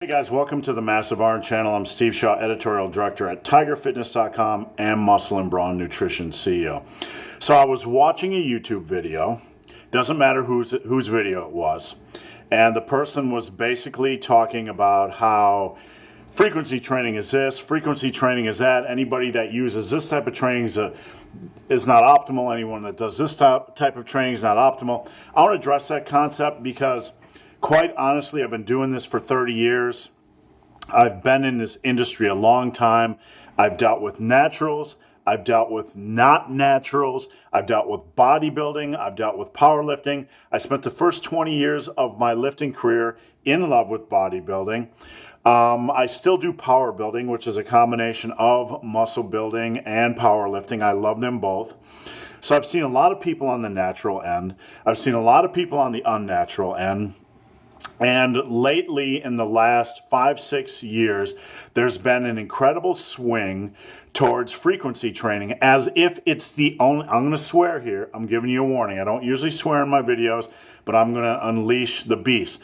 Hey guys, welcome to the Massive Iron Channel. I'm Steve Shaw, Editorial Director at TigerFitness.com and Muscle and Brawn Nutrition CEO. So I was watching a YouTube video, doesn't matter whose video it was, and the person was basically talking about how frequency training is this, frequency training is that. Anybody that uses this type of training is not optimal. Anyone that does this type of training is not optimal. I want to address that concept because quite honestly, I've been doing this for 30 years. I've been in this industry a long time. I've dealt with naturals. I've dealt with not naturals. I've dealt with bodybuilding. I've dealt with powerlifting. I spent the first 20 years of my lifting career in love with bodybuilding. I still do power building, which is a combination of muscle building and powerlifting. I love them both. So I've seen a lot of people on the natural end. I've seen a lot of people on the unnatural end. And lately, in the last 5-6 years, there's been an incredible swing towards frequency training as if it's the only, I'm going to swear here, I'm giving you a warning. I don't usually swear in my videos, but I'm going to unleash the beast.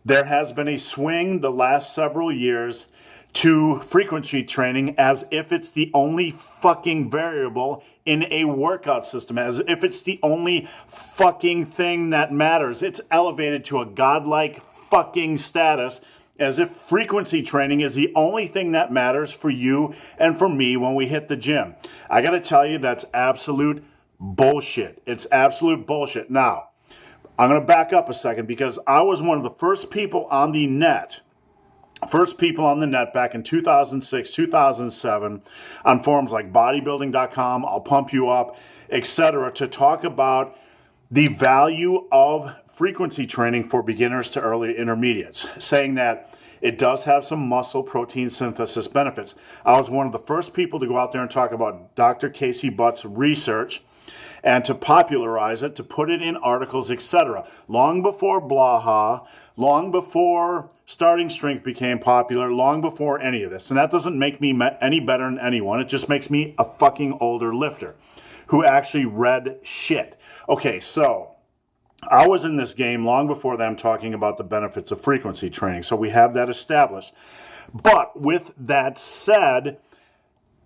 There has been a swing the last several years to frequency training as if it's the only fucking variable in a workout system, as if it's the only fucking thing that matters. It's elevated to a godlike fucking status as if frequency training is the only thing that matters for you and for me when we hit the gym. I gotta tell you, that's absolute bullshit. It's absolute bullshit. Now, I'm gonna back up a second because I was one of the first people on the net back in 2006, 2007 on forums like bodybuilding.com, I'll Pump You Up, etc., to talk about the value of frequency training for beginners to early intermediates, saying that it does have some muscle protein synthesis benefits. I was one of the first people to go out there and talk about Dr. Casey Butt's research and to popularize it, to put it in articles, etc. Long before Blaha, long before starting strength became popular, long before any of this. And that doesn't make me any better than anyone. It just makes me a fucking older lifter who actually read shit. Okay, so I was in this game long before them talking about the benefits of frequency training. So we have that established. But with that said,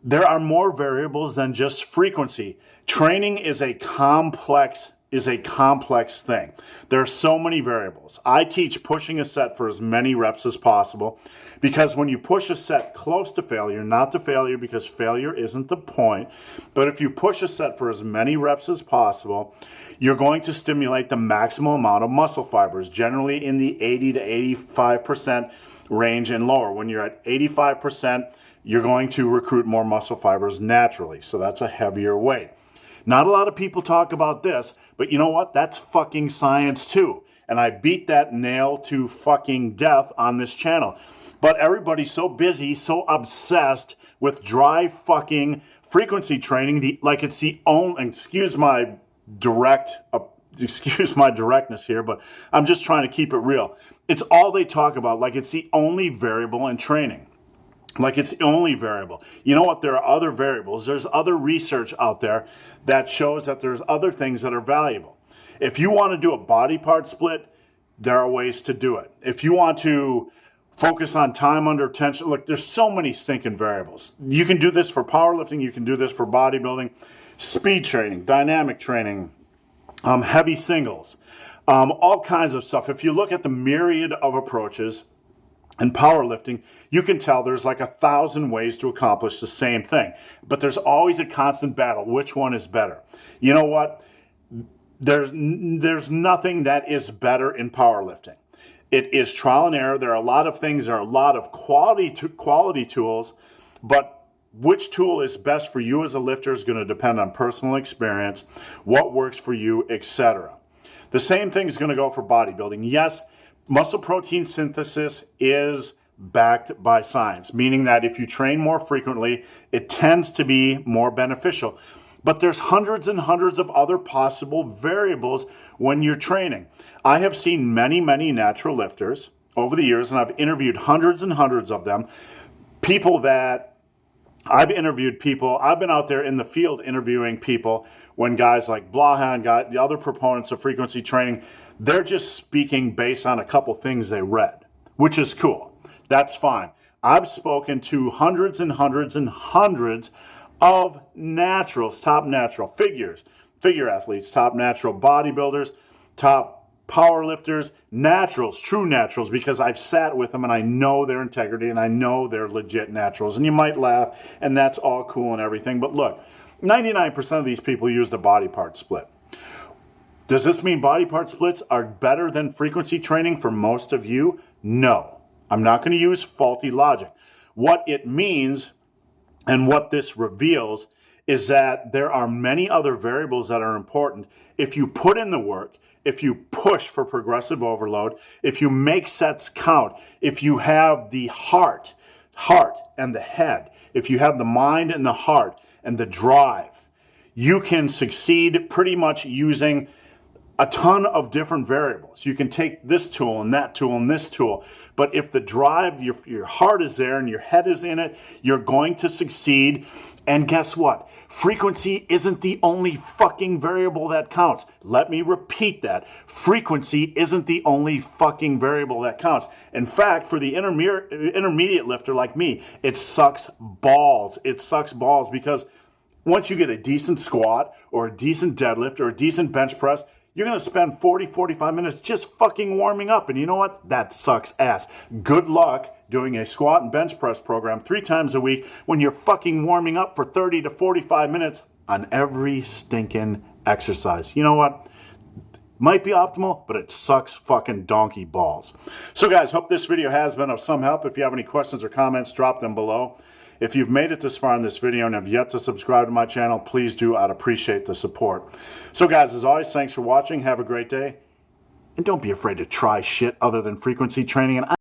there are more variables than just frequency. Training is a complex thing. There are so many variables. I teach pushing a set for as many reps as possible because when you push a set close to failure, not to failure because failure isn't the point, but if you push a set for as many reps as possible, you're going to stimulate the maximum amount of muscle fibers, generally in the 80 to 85% range and lower. When you're at 85%, you're going to recruit more muscle fibers naturally. So that's a heavier weight. Not a lot of people talk about this, but you know what? That's fucking science too. And I beat that nail to fucking death on this channel. But everybody's so busy, so obsessed with dry fucking frequency training, like it's the only, excuse my directness here, but I'm just trying to keep it real. It's all they talk about, like it's the only variable in training. Like it's the only variable. You know what? There are other variables. There's other research out there that shows that there's other things that are valuable. If you want to do a body part split, there are ways to do it. If you want to focus on time under tension, look, there's so many stinking variables. You can do this for powerlifting. You can do this for bodybuilding, speed training, dynamic training, heavy singles, all kinds of stuff. If you look at the myriad of approaches in powerlifting, you can tell there's like 1,000 ways to accomplish the same thing. But there's always a constant battle. Which one is better? You know what? There's nothing that is better in powerlifting. It is trial and error. There are a lot of things. There are a lot of quality tools. But which tool is best for you as a lifter is going to depend on personal experience, what works for you, etc. The same thing is going to go for bodybuilding. Yes, muscle protein synthesis is backed by science, meaning that if you train more frequently, it tends to be more beneficial. But there's hundreds and hundreds of other possible variables when you're training. I have seen many, many natural lifters over the years, and I've interviewed hundreds and hundreds of them, I've been out there in the field interviewing people when guys like Blaha and the other proponents of frequency training, they're just speaking based on a couple things they read, which is cool. That's fine. I've spoken to hundreds and hundreds and hundreds of naturals, top natural figure athletes, top natural bodybuilders, top power lifters, naturals, true naturals, because I've sat with them and I know their integrity and I know they're legit naturals. And you might laugh, and that's all cool and everything. But look, 99% of these people use the body part split. Does this mean body part splits are better than frequency training for most of you? No. I'm not going to use faulty logic. What it means and what this reveals is that there are many other variables that are important. If you put in the work, if you push for progressive overload, if you make sets count, if you have the heart and the head, if you have the mind and the heart and the drive, you can succeed pretty much using a ton of different variables. You can take this tool and that tool and this tool, but if the drive, your heart is there and your head is in it, you're going to succeed. And guess what? Frequency isn't the only fucking variable that counts. Let me repeat that. Frequency isn't the only fucking variable that counts. In fact, for the intermediate lifter like me, it sucks balls. It sucks balls because once you get a decent squat or a decent deadlift or a decent bench press, you're going to spend 40, 45 minutes just fucking warming up. And you know what? That sucks ass. Good luck doing a squat and bench press program 3 times a week when you're fucking warming up for 30 to 45 minutes on every stinking exercise. You know what? Might be optimal, but it sucks fucking donkey balls. So guys, hope this video has been of some help. If you have any questions or comments, drop them below. If you've made it this far in this video and have yet to subscribe to my channel, please do. I'd appreciate the support. So guys, as always, thanks for watching. Have a great day. And don't be afraid to try shit other than frequency training. And